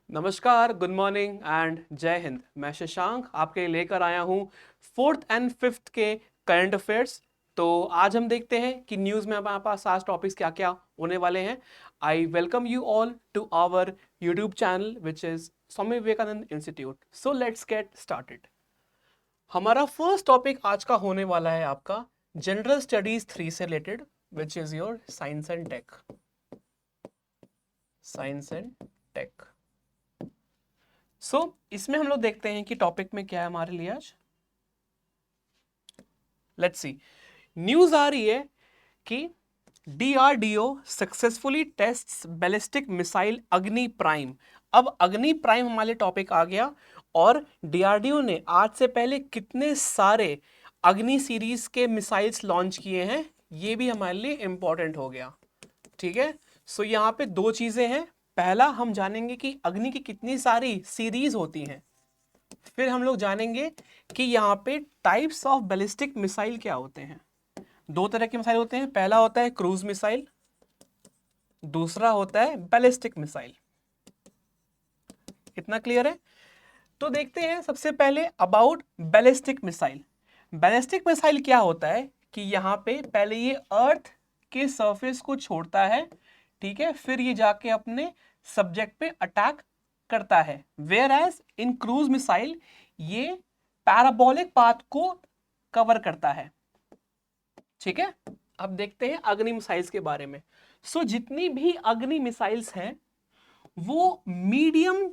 नमस्कार, good morning and जय हिंद। मैं शशांक आपके लिए लेकर आया हूँ फोर्थ एंड फिफ्थ के करंट अफेयर्स। तो आज हम देखते हैं कि न्यूज़ में हमारे पास आज टॉपिक्स क्या क्या होने वाले हैं। I welcome you all to our YouTube channel which is Swami Vivekananda institute. So let's get started. हमारा फर्स्ट टॉपिक आज का होने वाला है आपका जनरल स्टडीज 3 से related which is your science and tech. Science and tech. इसमें हम लोग देखते हैं कि टॉपिक में क्या है हमारे लिए आज। लेट्स सी, न्यूज आ रही है कि DRDO successfully tests ballistic missile अग्नि प्राइम। अब अग्नि प्राइम हमारे टॉपिक आ गया और डीआरडीओ ने आज से पहले कितने सारे अग्नि सीरीज के मिसाइल्स लॉन्च किए हैं ये भी हमारे लिए इंपॉर्टेंट हो गया। ठीक है, सो यहाँ पे दो चीजें हैं। पहला हम जानेंगे कि अग्नि की कितनी सारी सीरीज होती हैं, फिर हम लोग जानेंगे कि यहाँ पे टाइप्स ऑफ बैलिस्टिक मिसाइल क्या होते हैं। दो तरह के मिसाइल होते हैं, पहला होता है क्रूज मिसाइल, दूसरा होता है बैलिस्टिक मिसाइल। इतना क्लियर है? तो देखते हैं सबसे पहले about ballistic missile. Ballistic missile क्या होता है कि यहाँ पे पहले ये अर्थ के सरफेस को छोड़ता है, ठीक है, फिर ये जाके अपने सब्जेक्ट पे अटैक करता है। Whereas in cruise missile ये पैराबोलिक पाथ को कवर करता है। ठीक है, अब देखते हैं अग्नि मिसाइल्स के बारे में। जितनी भी अग्नि मिसाइल्स हैं वो मीडियम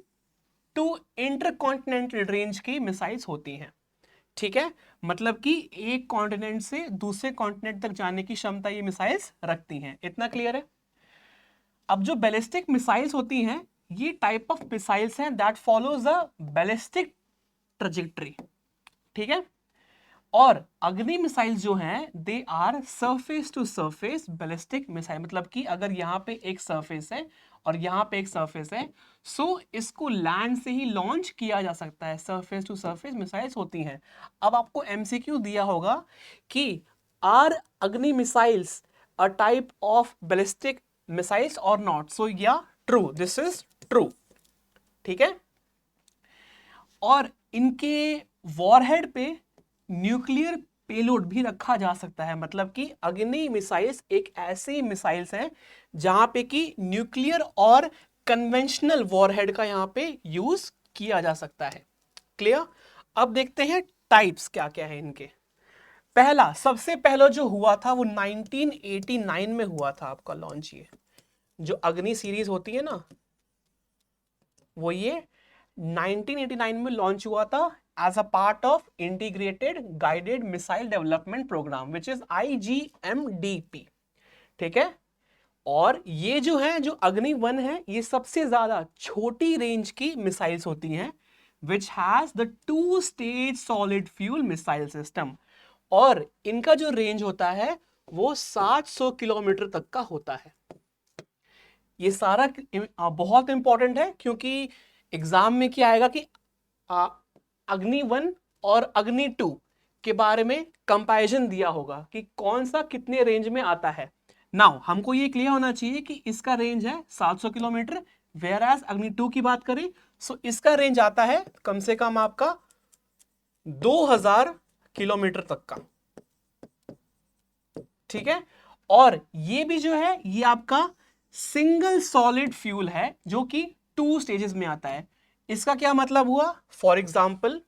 टू इंटरकॉन्टिनेंटल रेंज की मिसाइल्स होती हैं। ठीक है, मतलब कि एक कॉन्टिनेंट से दूसरे कॉन्टिनेंट तक जाने की क्षमता ये मिसाइल्स रखती हैं। इतना क्लियर है? अब जो बैलिस्टिक मिसाइल्स होती हैं ये टाइप ऑफ मिसाइल्स हैं that follows a ballistic trajectory. ठीक है, और अग्नि मिसाइल जो हैं they are surface to surface ballistic missile. मतलब कि अगर यहाँ पे एक सरफेस है और यहाँ पे एक सरफेस है, सो इसको लैंड से ही लॉन्च किया जा सकता है। सरफेस टू सरफेस मिसाइल्स होती हैं। अब आपको एमसीक्यू दिया होगा कि आर अग्नि missiles a type of ballistic missiles और नॉट। सो या ट्रू, दिस इज ट्रू। ठीक है, और इनके वॉरहेड पे न्यूक्लियर पेलोड भी रखा जा सकता है। मतलब कि अग्नि मिसाइल्स एक ऐसी मिसाइल्स हैं जहां पे कि न्यूक्लियर और कन्वेंशनल वॉरहेड का यहां पे यूज किया जा सकता है। क्लियर? अब देखते हैं टाइप्स क्या क्या है इनके। पहला, सबसे पहला जो हुआ था वो 1989 में हुआ था आपका लॉन्च। ये जो अग्नि सीरीज होती है ना वो ये 1989 में लॉन्च हुआ था as a part of integrated guided missile development programme which is IGMDP। ठीक है, और ये जो है जो अग्नि 1 है ये सबसे ज्यादा छोटी रेंज की मिसाइल्स होती हैं which has the 2 stage solid fuel missile system. और इनका जो रेंज होता है वो 700 किलोमीटर तक का होता है। ये सारा बहुत इंपॉर्टेंट है क्योंकि एग्जाम में क्या आएगा कि अग्नि 1 और अग्नि 2 के बारे में कंपैरिजन दिया होगा कि कौन सा कितने रेंज में आता है। नाउ हमको ये क्लियर होना चाहिए कि इसका रेंज है 700 किलोमीटर, वेयर एज अग्नि 2 की बात करें सो इसका रेंज आता है कम से कम आपका 2000 किलोमीटर तक का। ठीक है, और ये भी जो है ये आपका सिंगल सॉलिड फ्यूल है जो कि 2 स्टेजेस में आता है। इसका क्या मतलब हुआ? फॉर एग्जाम्पल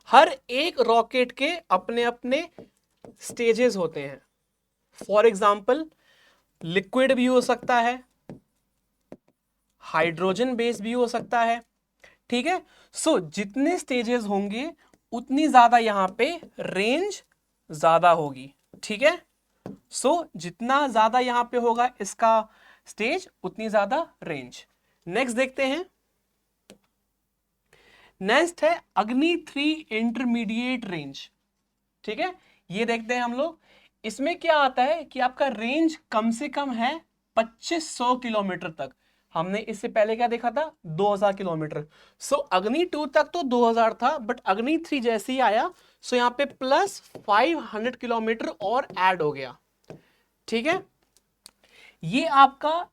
हर एक रॉकेट के अपने अपने स्टेजेस होते हैं। फॉर एग्जाम्पल लिक्विड भी हो सकता है, हाइड्रोजन बेस भी हो सकता है। ठीक है, जितने स्टेजेस होंगे उतनी ज्यादा यहां पे रेंज ज्यादा होगी। ठीक है, जितना ज्यादा यहां पे होगा इसका स्टेज उतनी ज्यादा रेंज। नेक्स्ट देखते हैं। नेक्स्ट है अग्नि 3 इंटरमीडिएट रेंज। ठीक है, ये देखते हैं हम लोग। इसमें क्या आता है कि आपका रेंज कम से कम है 2500 किलोमीटर तक। हमने इससे पहले क्या देखा था? 2000 किलोमीटर। अग्नि 2 तक तो 2000 था, बट अग्नि 3 जैसे ही आया यहां पे प्लस 500 किलोमीटर और ऐड हो गया। ठीक है, ये आपका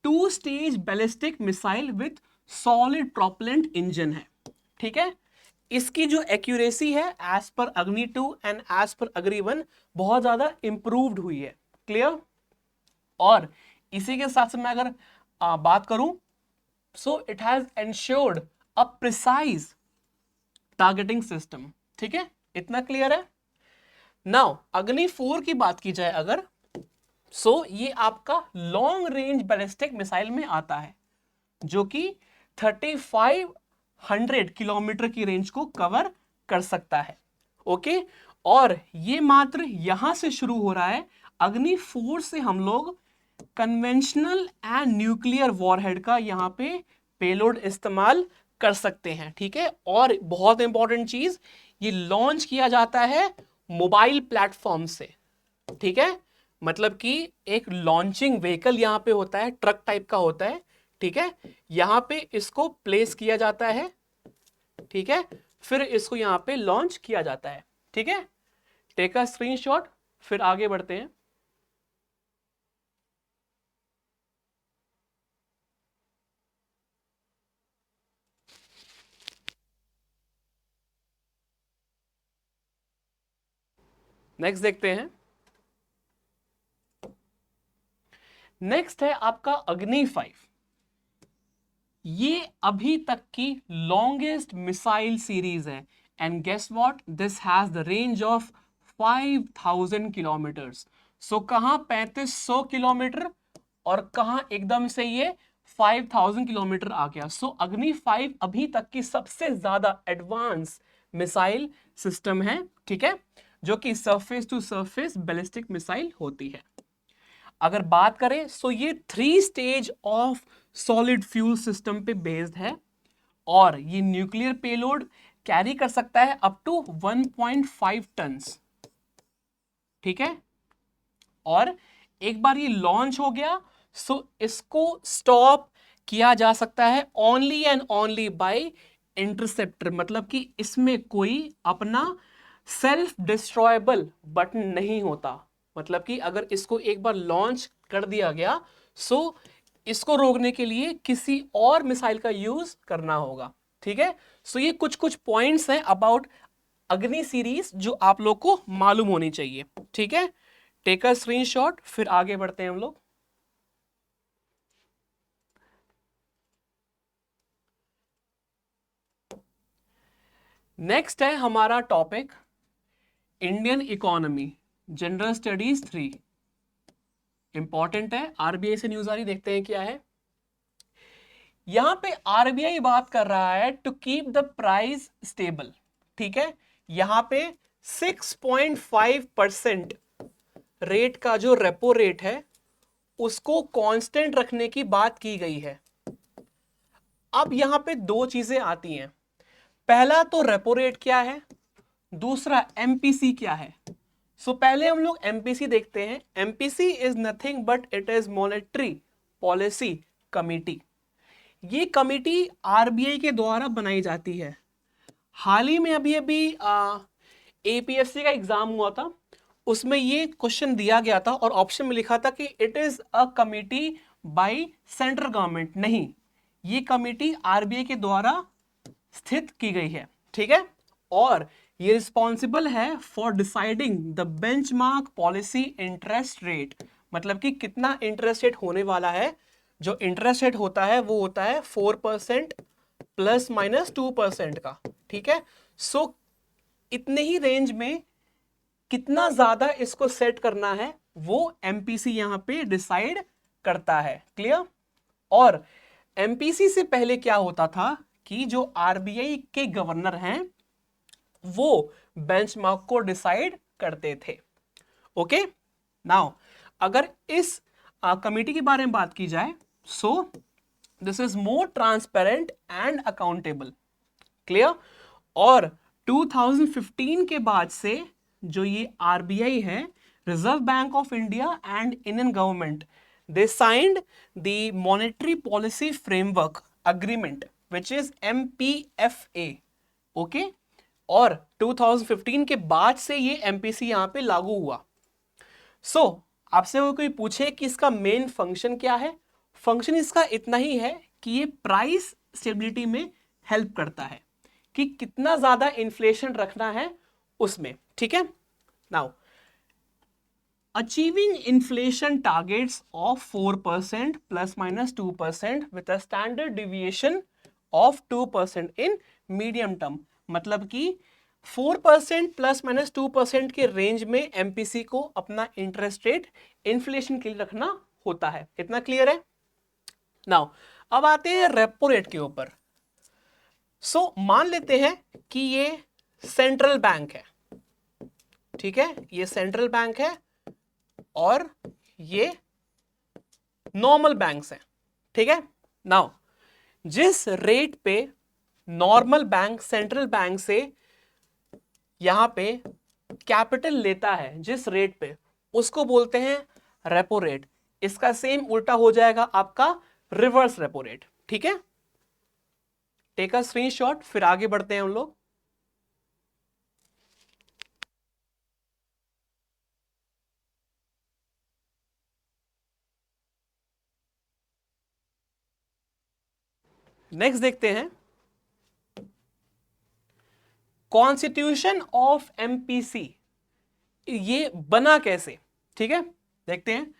two stage ballistic missile with solid propellant engine है, ठीक है। इसकी जो एक्यूरेसी है एज पर अग्नि 2 एंड एज पर अग्नि 1 बहुत ज्यादा इंप्रूव्ड हुई है, क्लियर। और इसी के साथ मैं अगर बात करूं, so it has ensured a precise targeting system, ठीक है, इतना क्लियर है। नाउ अग्नि 4 की बात की जाए अगर, सो ये आपका लॉन्ग रेंज बैलिस्टिक मिसाइल में आता है, जो कि 3500 किलोमीटर की रेंज को कवर कर सकता है, ओके। और ये मात्र यहां से शुरू हो रहा है, अग्नि 4 से हम लोग कन्वेंशनल एंड न्यूक्लियर वॉरहेड का यहां पे पेलोड इस्तेमाल कर सकते हैं, ठीक है। और बहुत इंपॉर्टेंट चीज, ये लॉन्च किया जाता है मोबाइल प्लेटफॉर्म से, ठीक है। मतलब कि एक लॉन्चिंग व्हीकल यहां पे होता है, ट्रक टाइप का होता है, ठीक है। यहां पे इसको प्लेस किया जाता है, ठीक है, फिर इसको यहां पे लॉन्च किया जाता है, ठीक है। टेक अ स्क्रीनशॉट, फिर आगे बढ़ते हैं। नेक्स्ट देखते हैं। नेक्स्ट है आपका अग्नि 5। ये अभी तक की लॉन्गेस्ट मिसाइल सीरीज है, and guess what, this has the range of 5000 kilometres. So कहां 3500 किलोमीटर और कहां एकदम से ये 5000 किलोमीटर आ गया। सो अग्नि 5 अभी तक की सबसे ज्यादा एडवांस मिसाइल सिस्टम है, ठीक है, जो कि surface to surface ballistic missile होती है। अगर बात करें, सो ये 3 stage of solid fuel system पे बेस्ड है, और ये न्यूक्लियर पेलोड कैरी कर सकता है अप टू 1.5 टन्स, ठीक है। और एक बार ये लॉन्च हो गया, सो इसको स्टॉप किया जा सकता है only and only by interceptor, मतलब कि इसमें कोई अपना सेल्फ डिस्ट्रॉयबल बटन नहीं होता। मतलब कि अगर इसको एक बार लॉन्च कर दिया गया, सो इसको रोकने के लिए किसी और मिसाइल का यूज करना होगा, ठीक है। सो ये कुछ कुछ पॉइंट्स हैं अबाउट अग्नि सीरीज जो आप लोग को मालूम होनी चाहिए, ठीक है। टेक अ स्क्रीनशॉट, फिर आगे बढ़ते हैं हम लोग। नेक्स्ट है हमारा topic Indian economy, general studies 3। Important है, आरबीआई से न्यूज आ रही, देखते हैं क्या है। यहां पे आरबीआई बात कर रहा है to keep the price stable, ठीक है। यहां पे 6.5% रेट का जो रेपो रेट है उसको कांस्टेंट रखने की बात की गई है। अब यहां पे दो चीजें आती हैं, पहला तो रेपो रेट क्या है, दूसरा एमपीसी क्या है। सो पहले हम लोग एमपीसी देखते हैं। MPC is nothing but it is monetary policy committee. ये कमिटी आरबीआई के द्वारा बनाई जाती है। हाल ही में अभी अभी एपीएससी का एग्जाम हुआ था, उसमें ये क्वेश्चन दिया गया था और ऑप्शन में लिखा था कि it is a committee by central government. नहीं, ये कमिटी आरबीआई के द्वारा स्थित की गई है, ठीक है। और ये रिस्पॉन्सिबल है for deciding the benchmark policy interest rate, मतलब कि कितना इंटरेस्ट रेट होने वाला है। जो इंटरेस्ट रेट होता है वो होता है 4% ±2% का, ठीक है। सो इतने ही रेंज में कितना ज्यादा इसको सेट करना है वो एमपीसी यहां पे डिसाइड करता है, क्लियर। और एमपीसी से पहले क्या होता था कि जो आरबीआई के गवर्नर हैं वो बेंचमार्क को डिसाइड करते थे, ओके। नाउ अगर इस कमिटी के बारे में बात की जाए, so this is more transparent and accountable, clear. और 2015 के बाद से जो ये आरबीआई है, Reserve Bank of India and Indian government, they signed the monetary policy framework agreement which is MPFA, okay. और 2015 के बाद से ये एमपीसी यहां पे लागू हुआ। सो आपसे वो कोई पूछे कि इसका मेन फंक्शन क्या है, फंक्शन इसका इतना ही है कि ये प्राइस स्टेबिलिटी में हेल्प करता है कि कितना ज्यादा इन्फ्लेशन रखना है उसमें, ठीक है। Now achieving inflation targets of 4% plus minus 2% with a standard deviation of 2% in medium term, मतलब कि 4% प्लस माइनस 2% के रेंज में एमपीसी को अपना इंटरेस्ट रेट इन्फ्लेशन के लिए रखना होता है। इतना क्लियर है। नाउ अब आते हैं रेपो रेट के ऊपर। सो मान लेते हैं कि ये सेंट्रल बैंक है, ठीक है, ये सेंट्रल बैंक है और ये नॉर्मल बैंक्स हैं, ठीक है। नाउ जिस रेट पे नॉर्मल बैंक सेंट्रल बैंक से यहां पे कैपिटल लेता है, जिस रेट पे, उसको बोलते हैं रेपो रेट। इसका सेम उल्टा हो जाएगा आपका रिवर्स रेपो रेट, ठीक है। टेक अ स्क्रीनशॉट, फिर आगे बढ़ते हैं हम लोग। नेक्स्ट देखते हैं कॉन्स्टिट्यूशन ऑफ एमपीसी, ये बना कैसे, ठीक है। देखते हैं।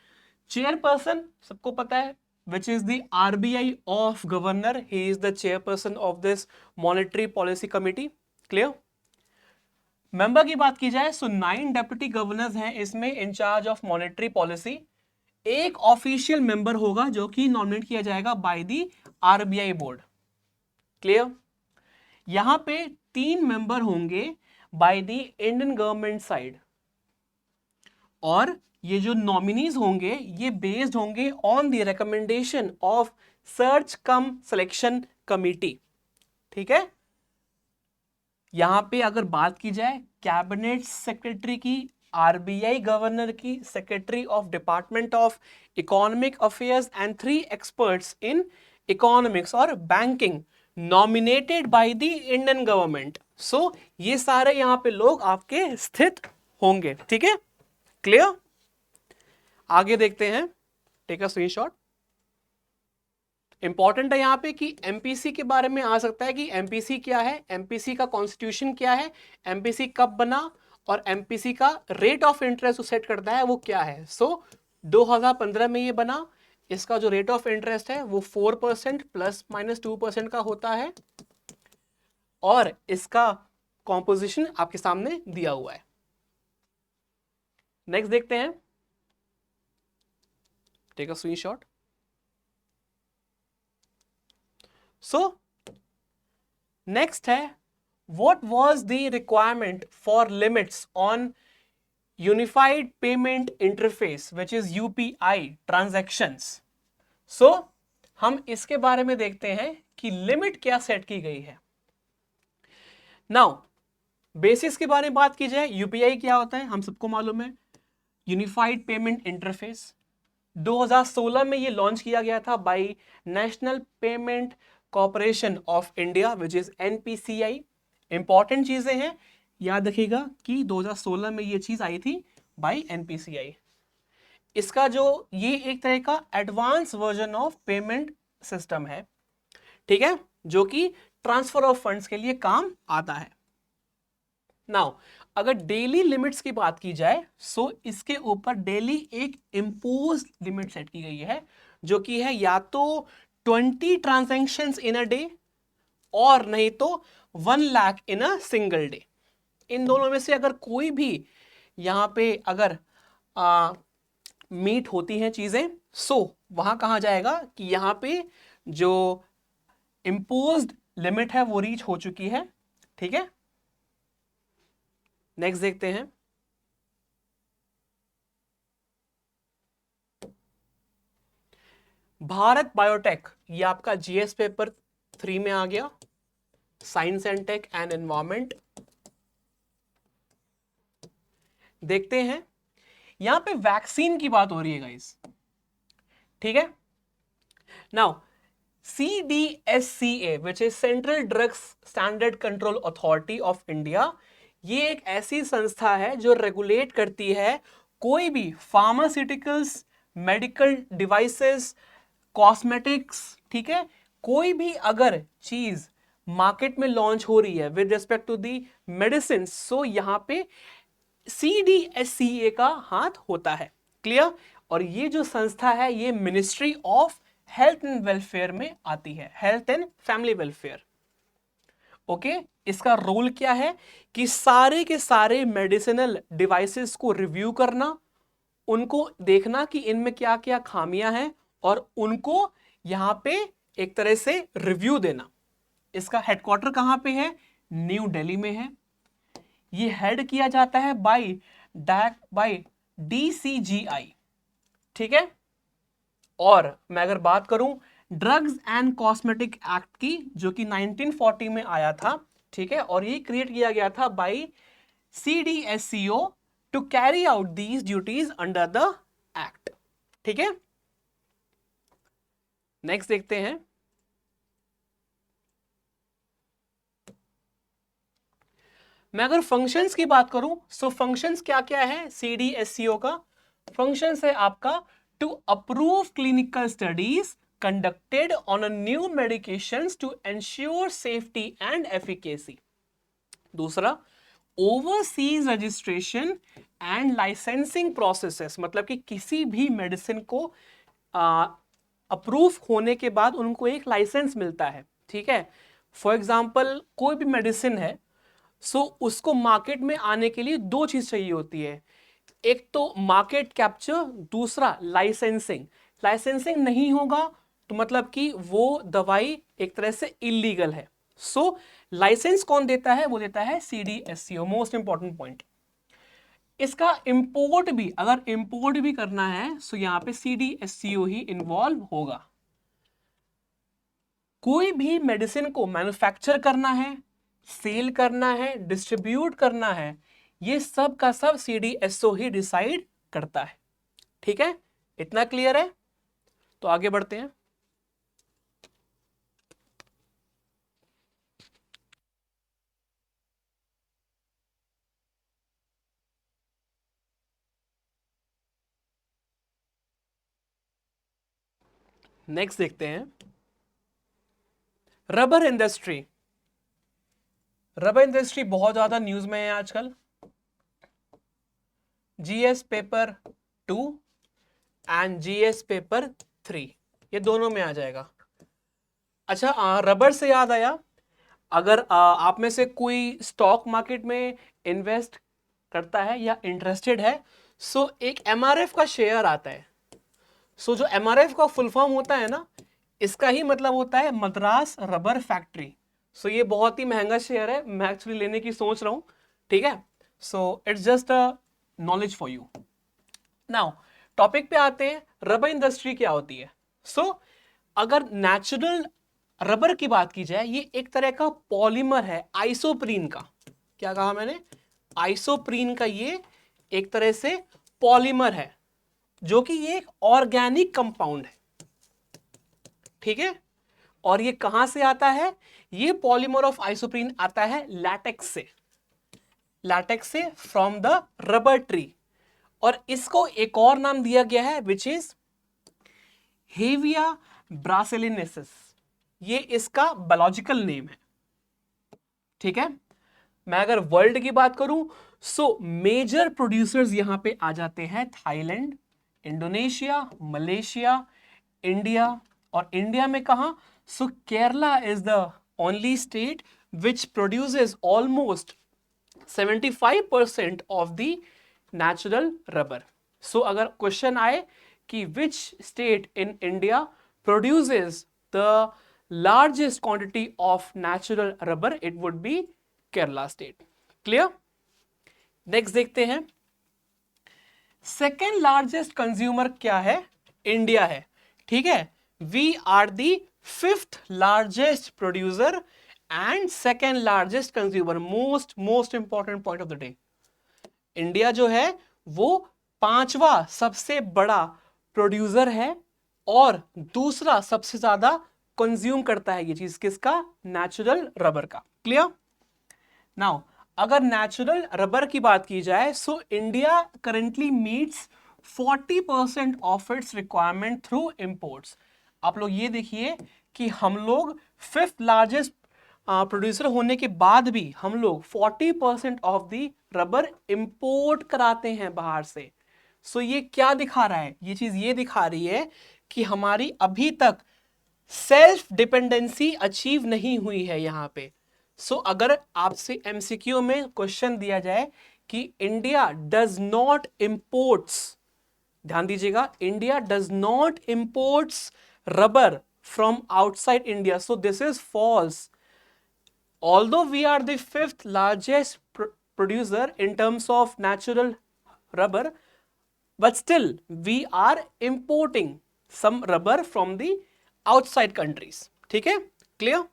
चेयरपर्सन सबको पता है, which is the RBI of governor, he is the chairperson of this monetary policy committee. Clear. Member की बात की जाए सो 9 डेप्यूटी गवर्नर्स हैं इसमें इंचार्ज ऑफ मॉनेटरी पॉलिसी। एक ऑफिशियल मेंबर होगा जो कि नॉमिनेट किया जाएगा by the RBI board. Clear. यहां पे 3 मेंबर होंगे bye the Indian government side, और ये जो नॉमिनीज होंगे ये बेस्ड होंगे on the recommendation of search come selection committee, ठीक है। यहां पे अगर बात की जाए कैबिनेट सेक्रेटरी की, आरबीआई गवर्नर की, secretary of department of economic affairs and 3 experts in economics और banking nominated by the Indian government. So ये सारे यहां पे लोग आपके स्थित होंगे, ठीक है। क्लियर। आगे देखते हैं। Take a screenshot. इंपॉर्टेंट है यहां पे कि एमपीसी के बारे में आ सकता है कि एमपीसी क्या है, एमपीसी का कॉन्स्टिट्यूशन क्या है, एमपीसी कब बना, और एमपीसी का रेट ऑफ इंटरेस्ट सेट करता है वो क्या है। सो 2015 में ये बना। इसका जो रेट ऑफ इंटरेस्ट है वो 4% प्लस माइनस 2% का होता है, और इसका कॉम्पोजिशन आपके सामने दिया हुआ है। नेक्स्ट देखते हैं। Take a screenshot. So next है, what was the requirement for limits on unified payment interface which is UPI transactions. So हम इसके बारे में देखते हैं कि लिमिट क्या सेट की गई है। नाउ बेसिस के बारे में बात की जाए, यूपीआई क्या होता है हम सबको मालूम है, यूनिफाइड पेमेंट इंटरफेस। 2016 में ये लॉन्च किया गया था by National Payment Corporation of India which is NPCI. Important चीजें हैं, याद रखिएगा कि 2016 में ये चीज आई थी बाय एनपीसीआई। इसका जो ये एक तरह का advance version of payment system है, ठीक है, जो कि ट्रांसफर ऑफ फंड्स के लिए काम आता है। नाउ अगर डेली लिमिट्स की बात की जाए सो इसके ऊपर डेली एक इम्पोज लिमिट सेट की गई है, जो कि है या तो 20 ट्रांजैक्शंस इन अ डे, और नहीं तो 1 लाख इन अ सिंगल डे। इन दोनों में से अगर कोई भी यहां पे अगर मीट होती हैं चीजें, सो वहां कहा जाएगा कि यहां पे जो इम्पोज्ड लिमिट है वो रीच हो चुकी है, ठीक है। नेक्स्ट देखते हैं। भारत बायोटेक, ये आपका जीएस पेपर 3 में आ गया, science and tech and environment. देखते हैं यहां पे वैक्सीन की बात हो रही है गाइस, ठीक है। Now CDSCA which is central drugs standard control authority of India, ये एक ऐसी संस्था है जो रेगुलेट करती है कोई भी फार्मास्यूटिकल्स, मेडिकल डिवाइसेस कॉस्मेटिक्स, ठीक है, कोई भी अगर चीज मार्केट में लॉन्च हो रही है with respect to the medicine, so यहां पे CDSCA का हाथ होता है। क्लियर? और ये जो संस्था है ये ministry of health and welfare में आती है, health and family welfare. Okay, इसका रोल क्या है कि सारे के सारे मेडिसिनल डिवाइसेस को रिव्यू करना, उनको देखना कि इनमें क्या क्या खामियां हैं और उनको यहां पे एक तरह से रिव्यू देना। इसका हेडक्वार्टर कहां पे है? न्यू दिल्ली में है। ये हेड किया जाता है बाय DCGI, ठीक है। और मैं अगर बात करूं ड्रग्स एंड कॉस्मेटिक एक्ट की, जो कि 1940 में आया था, ठीक है, और ये क्रिएट किया गया था by CDSCO to carry out these duties under the act, ठीक है। नेक्स्ट देखते हैं। मैं अगर फंक्शंस की बात करूं, सो फंक्शंस क्या क्या है CDSCO का? फंक्शंस है आपका to approve clinical studies conducted on a new medications to ensure safety and efficacy. दूसरा, overseas registration and licensing processes, मतलब कि किसी भी मेडिसिन को अप्रूव होने के बाद उनको एक लाइसेंस मिलता है, ठीक है। फॉर एग्जांपल कोई भी मेडिसिन है, सो उसको मार्केट में आने के लिए दो चीज चाहिए होती है, एक तो मार्केट कैप्चर, दूसरा लाइसेंसिंग। लाइसेंसिंग नहीं होगा तो मतलब कि वो दवाई एक तरह से इलीगल है। सो लाइसेंस कौन देता है? वो देता है CDSCO, मोस्ट इंपॉर्टेंट पॉइंट। इसका इंपोर्ट भी, अगर इंपोर्ट भी करना है सो यहां पे CDSCO ही इन्वॉल्व होगा। कोई भी मेडिसिन को मैन्युफैक्चर करना है, सेल करना है, डिस्ट्रीब्यूट करना है, ये सब का सब CDSCO ही डिसाइड करता है, ठीक है। इतना क्लियर है? तो आगे बढ़ते हैं। नेक्स्ट देखते हैं रबर इंडस्ट्री। रबर इंडस्ट्री बहुत ज्यादा न्यूज में है आजकल। GS paper 2 and GS paper 3, ये दोनों में आ जाएगा। अच्छा, रबर से याद आया, अगर आप में से कोई स्टॉक मार्केट में इन्वेस्ट करता है या इंटरेस्टेड है, सो एक MRF का शेयर आता है। सो जो MRF का फुल फॉर्म होता है ना, इसका ही मतलब होता है मद्रास रबर फैक्ट्री। सो ये बहुत ही महंगा शेयर है, मैं एक्चुअली लेने की सोच रहा हूं, ठीक है। So it's just a knowledge for you. Now topic पे आते हैं, रबर इंडस्ट्री क्या होती है। सो अगर नेचुरल रबर की बात की जाए, ये एक तरह का पॉलीमर है आइसोप्रीन का। क्या कहा मैंने? आइसोप्रीन का ये एक तरह से पॉलीमर है, जो कि ये एक ऑर्गेनिक कंपाउंड है, ठीक है। और ये कहां से आता है? ये पॉलीमर ऑफ आइसोप्रीन आता है लैटेक्स से, लैटेक्स से फ्रॉम द रबर ट्री। और इसको एक और नाम दिया गया है विच इज हेविया ब्रासिलिनेसिस, ये इसका बायोलॉजिकल नेम है, ठीक है। मैं अगर वर्ल्ड की बात करूं, सो मेजर प्रोड्यूसर्स यहां पे आ जाते हैं थाईलैंड, इंडोनेशिया, मलेशिया, इंडिया। और इंडिया में कहां? So Kerala is the only state which produces almost 75% of the natural rubber. So अगर क्वेश्चन आए कि which state in India produces the largest quantity of natural rubber, it would be Kerala state. Clear? Next देखते हैं, second largest consumer क्या है? India है, ठीक है। We are the 5th largest producer and second largest consumer. Most important point of the day, India जो है वो 5वां सबसे बड़ा प्रोड्यूसर है और दूसरा सबसे ज्यादा कंज्यूम करता है ये चीज, किसका? नेचुरल रबर का। क्लियर? नाउ अगर नेचुरल रबर की बात की जाए, so India currently meets 40% of its requirement through imports. आप लोग ये देखिए कि हम लोग 5th लार्जेस्ट प्रोड्यूसर होने के बाद भी हम लोग 40% ऑफ द रबर इंपोर्ट कराते हैं बाहर से। सो ये क्या दिखा रहा है, ये चीज ये दिखा रही है कि हमारी अभी तक सेल्फ डिपेंडेंसी अचीव नहीं हुई है यहां पे। सो अगर आपसे एमसीक्यू में क्वेश्चन दिया जाए कि इंडिया डज नॉट इंपोर्ट्स, ध्यान दीजिएगा, India does not imports rubber from outside India, so this is false. Although we are the 5th largest producer in terms of natural rubber, but still we are importing some rubber from the outside countries. ठीक है, clear?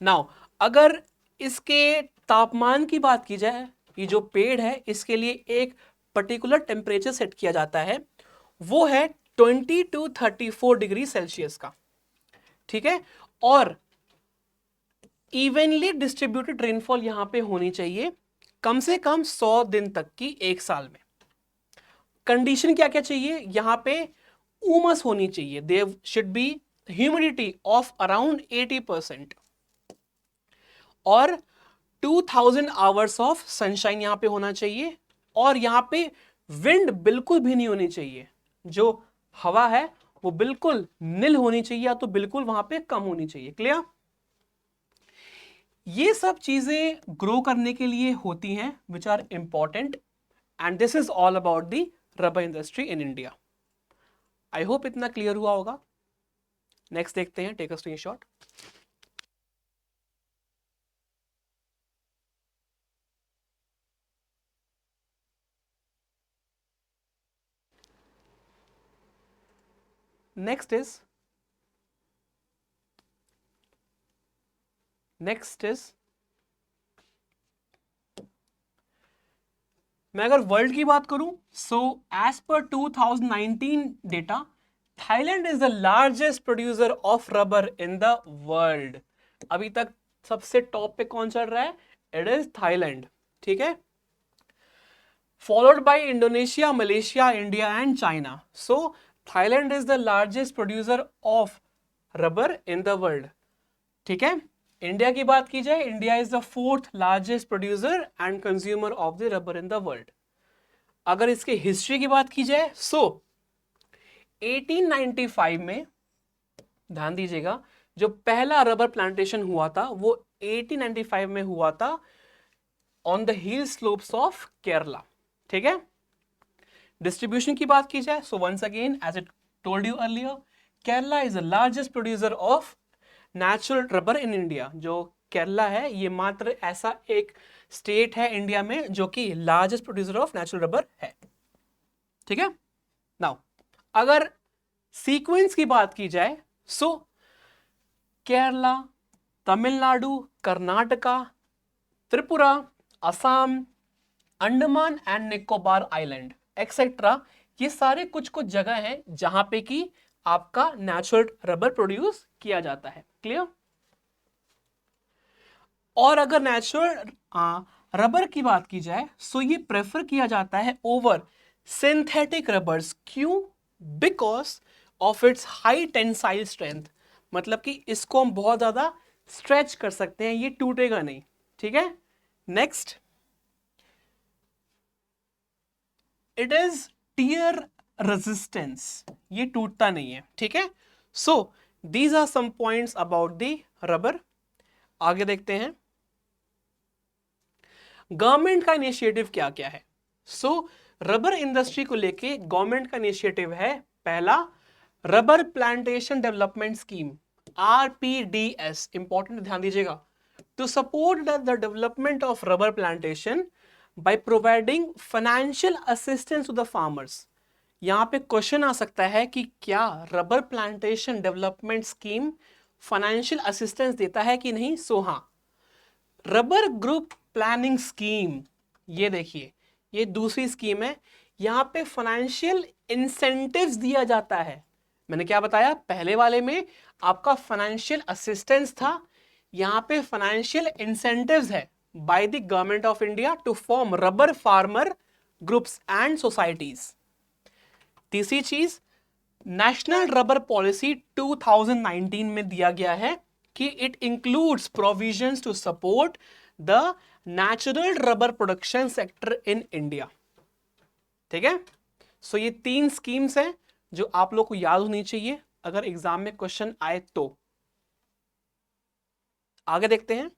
Now अगर इसके तापमान की बात की जाए, ये जो पेड़ है इसके लिए एक पर्टिकुलर टेम्परेचर सेट किया जाता है, वो है 20 to 34 डिग्री सेल्सियस का। ठीक है, और इवनली डिस्ट्रीब्यूटेड रेनफॉल यहां पे होनी चाहिए कम से कम 100 दिन तक की एक साल में। कंडीशन क्या क्या चाहिए यहां पे? उमस होनी चाहिए, there should be humidity of around 80% और 2000 आवर्स ऑफ सनशाइन यहां पे होना चाहिए, और यहां पे विंड बिल्कुल भी नहीं होनी चाहिए, जो हवा है वो बिल्कुल नील होनी चाहिए या तो बिल्कुल वहां पे कम होनी चाहिए। क्लियर? ये सब चीजें ग्रो करने के लिए होती हैं which are important, and this is all about the rubber industry in India. I hope इतना क्लियर हुआ होगा। नेक्स्ट देखते हैं, take a screenshot. Next is मैं अगर वर्ल्ड की बात करूं, सो as per 2019 data, Thailand is the largest producer of rubber in the world. अभी तक सबसे टॉप पे कौन चल रहा है? It is Thailand. ठीक है, followed by Indonesia, Malaysia, India and China. So Thailand is the largest producer of rubber in the world. ठीक है, इंडिया की बात की जाए, India is the 4th largest producer and consumer of the rubber in the world. अगर इसके history की बात की जाए, सो 1895 में, ध्यान दीजिएगा, जो पहला रबर प्लांटेशन हुआ था वो 1895 में हुआ था on the hill slopes of Kerala. ठीक है, डिस्ट्रीब्यूशन की बात की जाए, so once again as it told you earlier, Kerala is the largest producer of natural rubber in India. जो केरला है ये मात्र ऐसा एक स्टेट है इंडिया में जो कि largest producer of natural rubber है। ठीक है, नाउ अगर सीक्वेंस की बात की जाए, so Kerala, Tamil Nadu, Karnataka, Tripura, Assam, Andaman and Nicobar island etcetera, ये सारे कुछ कुछ जगह हैं जहां पे कि आपका नेचुरल रबर प्रोड्यूस किया जाता है। क्लियर? और अगर नेचुरल रबर की बात की जाए, सो ये प्रेफर किया जाता है ओवर सिंथेटिक रबर्स। क्यों? Because of its high tensile strength, मतलब कि इसको हम बहुत ज्यादा स्ट्रेच कर सकते हैं, ये टूटेगा नहीं। ठीक है, next, it is tear resistance, ये टूटता नहीं है। ठीक है, so these are some points about the rubber. आगे देखते हैं गवर्नमेंट का इनिशिएटिव क्या क्या है। सो रबर इंडस्ट्री को लेके गवर्नमेंट का इनिशिएटिव है, पहला rubber plantation development scheme, RPDS, important, ध्यान दीजिएगा, to support the development of rubber plantation by providing financial assistance to the farmers. यहां पे क्वेश्चन आ सकता है कि क्या rubber plantation development scheme financial assistance देता है कि नहीं? सो हाँ, रबर ग्रुप प्लानिंग स्कीम, ये देखिए, ये दूसरी स्कीम है, यहां पे फाइनेंशियल इंसेंटिव्स दिया जाता है। मैंने क्या बताया पहले वाले में? आपका फाइनेंशियल असिस्टेंस था, यहां पे फाइनेंशियल इंसेंटिव्स है by the government of India to form rubber farmer groups and societies. तीसरी चीज, नेशनल रबर पॉलिसी 2019 में दिया गया है कि it includes provisions to support the natural rubber production sector in India. ठीक है, सो ये 3 स्कीम्स हैं जो आप लोग को याद होनी चाहिए अगर एग्जाम में क्वेश्चन आए तो। आगे देखते हैं।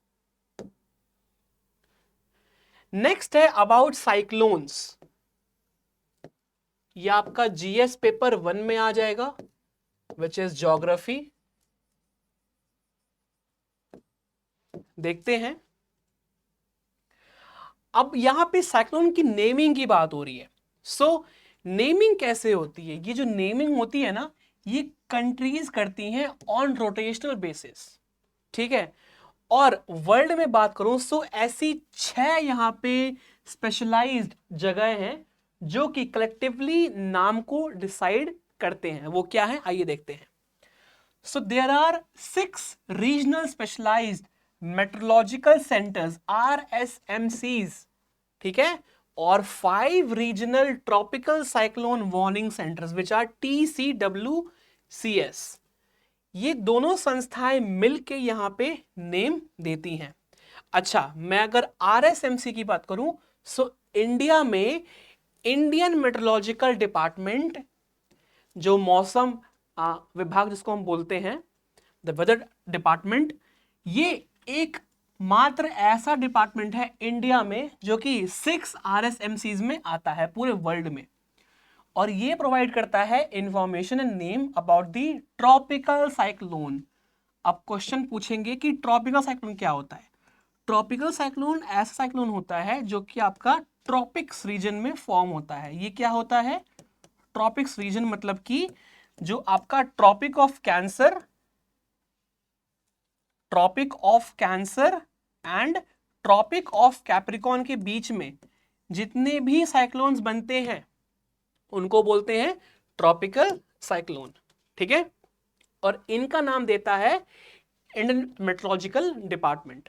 नेक्स्ट है अबाउट साइक्लोन्स। ये आपका जीएस पेपर 1 में आ जाएगा, विच इज ज्योग्राफी। देखते हैं। अब यहां पे साइक्लोन की नेमिंग की बात हो रही है। सो नेमिंग कैसे होती है? ये जो नेमिंग होती है ना, ये कंट्रीज करती हैं ऑन रोटेशनल बेसिस। ठीक है, और वर्ल्ड में बात करूं सो ऐसी 6 यहां पे स्पेशलाइज्ड जगह हैं जो कि कलेक्टिवली नाम को डिसाइड करते हैं। वो क्या है, आइए देखते हैं। So there are 6 regional specialised meteorological centres, RSMCs। ठीक है, और 5 regional tropical cyclone warning centres which are TCWCS। ये दोनों संस्थाएं मिलके यहां पे नेम देती हैं। अच्छा, मैं अगर RSMC की बात करूं सो इंडिया में इंडियन मेट्रोलॉजिकल डिपार्टमेंट, जो मौसम विभाग जिसको हम बोलते हैं, द वेदर डिपार्टमेंट, ये एक मात्र ऐसा डिपार्टमेंट है इंडिया में जो कि 6 RSMCs में आता है पूरे वर्ल्ड में, और ये प्रोवाइड करता है information and name about the tropical cyclone. अब क्वेश्चन पूछेंगे कि ट्रॉपिकल साइक्लोन क्या होता है। ट्रॉपिकल साइक्लोन ऐसा साइक्लोन होता है जो कि आपका ट्रॉपिक्स रीजन में फॉर्म होता है। ये क्या होता है? ट्रॉपिक्स रीजन मतलब कि जो आपका Tropic of Cancer and Tropic of Capricorn के बीच में जितने भी साइक्लोन्स बनते हैं उनको बोलते हैं ट्रॉपिकल साइक्लोन। ठीक है, और इनका नाम देता है इंडियन मेट्रोलॉजिकल डिपार्टमेंट।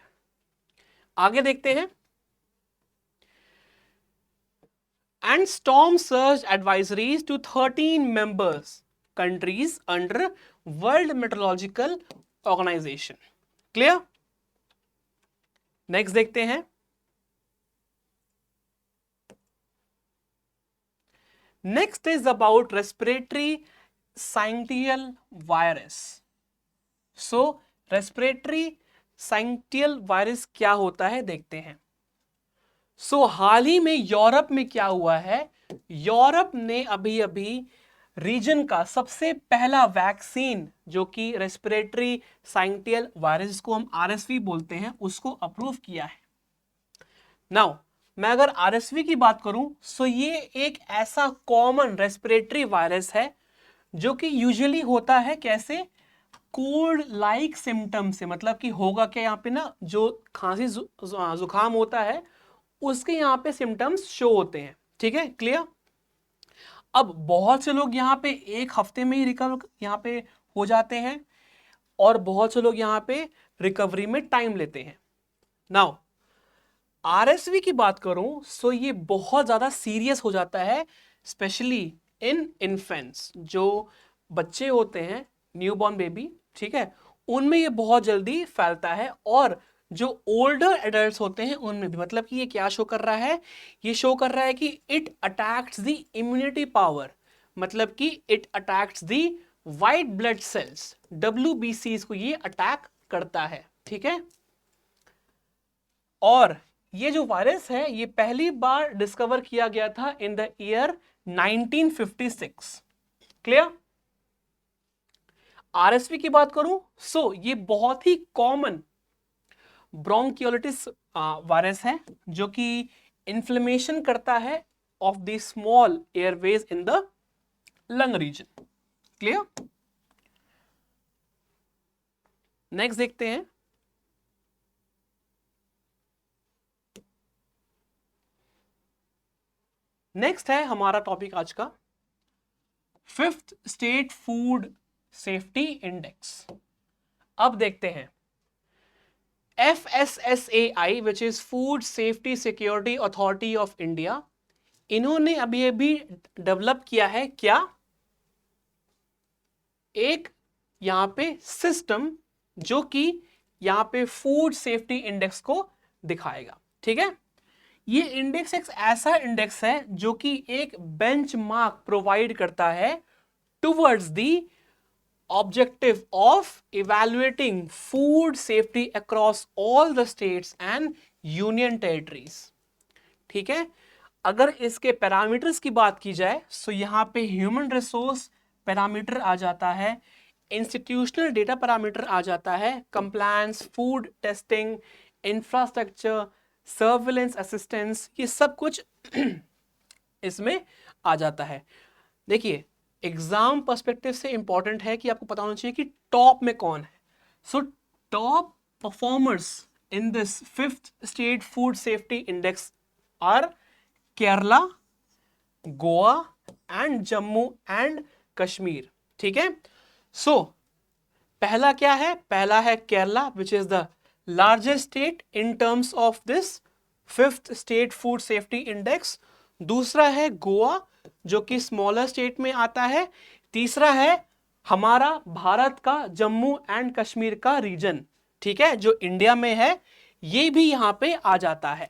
आगे देखते हैं। And storm surge advisories to 13 members countries under World Meteorological Organization. Clear? Next देखते हैं। Next is about respiratory syncytial virus. So respiratory syncytial virus क्या होता है देखते हैं। सो हाल ही में यूरोप में क्या हुआ है, यूरोप ने अभी अभी रीजन का सबसे पहला वैक्सीन जो कि रेस्पिरेटरी साइंटियल वायरस, जिसको हम RSV बोलते हैं, उसको अप्रूव किया है। नाउ मैं अगर RSV की बात करूं सो ये एक ऐसा कॉमन रेस्पिरेटरी वायरस है जो कि यूजुअली होता है कैसे, कोल्ड लाइक सिम्टम से। मतलब कि होगा क्या, यहाँ पे ना जो खांसी जुकाम होता है उसके यहाँ पे सिम्टम्स शो होते हैं। ठीक है, क्लियर? अब बहुत से लोग यहाँ पे 1 हफ्ते में ही रिकवर यहाँ पे हो जाते हैं और बहुत से लोग यहाँ पे रिकवरी में टाइम लेते हैं। नाउ RSV की बात करूं सो ये बहुत ज्यादा सीरियस हो जाता है, स्पेशली इन इन्फेंट्स, जो बच्चे होते हैं, न्यूबॉर्न बेबी। ठीक है, उनमें ये बहुत जल्दी फैलता है, और जो ओल्डर एडल्ट्स होते हैं उनमें भी। मतलब कि ये क्या शो कर रहा है, ये शो कर रहा है कि it attacks the immunity power. मतलब कि it attacks the white blood cells, WBCs को ये अटैक करता है। ठीक है, और ये जो वायरस है ये पहली बार डिस्कवर किया गया था in the year 1956। Clear? RSV की बात करूं सो ये बहुत ही कॉमन ब्रोंकियोलिटिस वायरस है जो कि इन्फ्लेमेशन करता है of the small airways in the lung region. Clear? Next देखते हैं। नेक्स्ट है हमारा टॉपिक आज का 5th state food safety index. अब देखते हैं FSSAI which is food safety security authority of India, इन्होंने अभी अभी डेवलप किया है क्या, एक यहाँ पे सिस्टम जो कि यहाँ पे फूड सेफ्टी इंडेक्स को दिखाएगा। ठीक है, ये इंडेक्स एक ऐसा इंडेक्स है जो कि एक बेंचमार्क प्रोवाइड करता है towards the objective of evaluating food safety across all the states and union territories। ठीक है, अगर इसके पैरामीटर्स की बात की जाए तो यहां पे ह्यूमन रिसोर्स पैरामीटर आ जाता है, इंस्टीट्यूशनल डेटा पैरामीटर आ जाता है, compliance, food testing, infrastructure, surveillance assistance, ये सब कुछ इसमें आ जाता है। देखिए, एग्जाम पर्सपेक्टिव से इंपॉर्टेंट है कि आपको पता होना चाहिए कि टॉप में कौन है। So top performers in this 5th state food safety index are Kerala, Goa and Jammu and Kashmir. ठीक है, सो पहला क्या है? पहला है Kerala, which is the largest state in terms of this 5th state food safety index. दूसरा है गोवा, जो कि स्मॉलर स्टेट में आता है। तीसरा है हमारा भारत का जम्मू एंड कश्मीर का रीजन, ठीक है, जो इंडिया में है, ये भी यहां पे आ जाता है।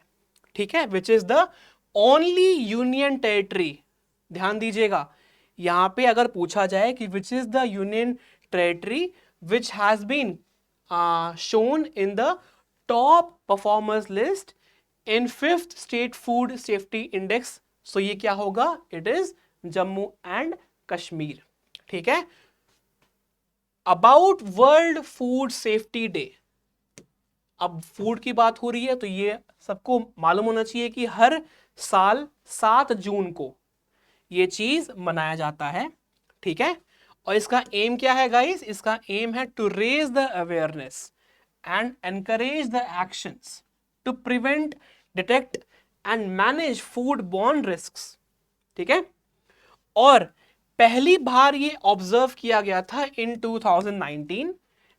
ठीक है, which is the only union territory. ध्यान दीजिएगा, यहां पे अगर पूछा जाए कि which is the union territory which has been shown in the top performers list in 5th state food safety index, so ये क्या होगा? It is Jammu and Kashmir. ठीक है, about world food safety day. अब फूड की बात हो रही है तो ये सबको मालूम होना चाहिए कि हर साल 7 जून को ये चीज मनाया जाता है। ठीक है, और इसका एम क्या है गाइस? इसका एम है to raise the awareness and encourage the actions to prevent, detect and manage food borne risks. ठीक है, और पहली बार ये ऑब्जर्व किया गया था इन 2019,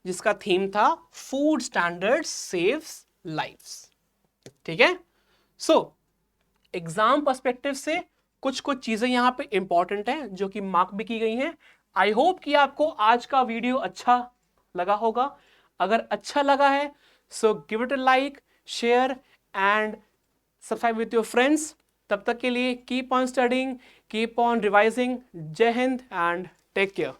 जिसका थीम था फूड स्टैंडर्ड्स सेव्स लाइव्स। ठीक है, सो एग्जाम पर्सपेक्टिव से कुछ कुछ चीजें यहां पे इंपॉर्टेंट हैं जो कि मार्क भी की गई हैं। आई होप कि आपको आज का वीडियो अच्छा लगा होगा। अगर अच्छा लगा है so give it a like, share and subscribe with your friends. तब तक के लिए keep on studying, keep on revising. जय हिंद एंड टेक केयर।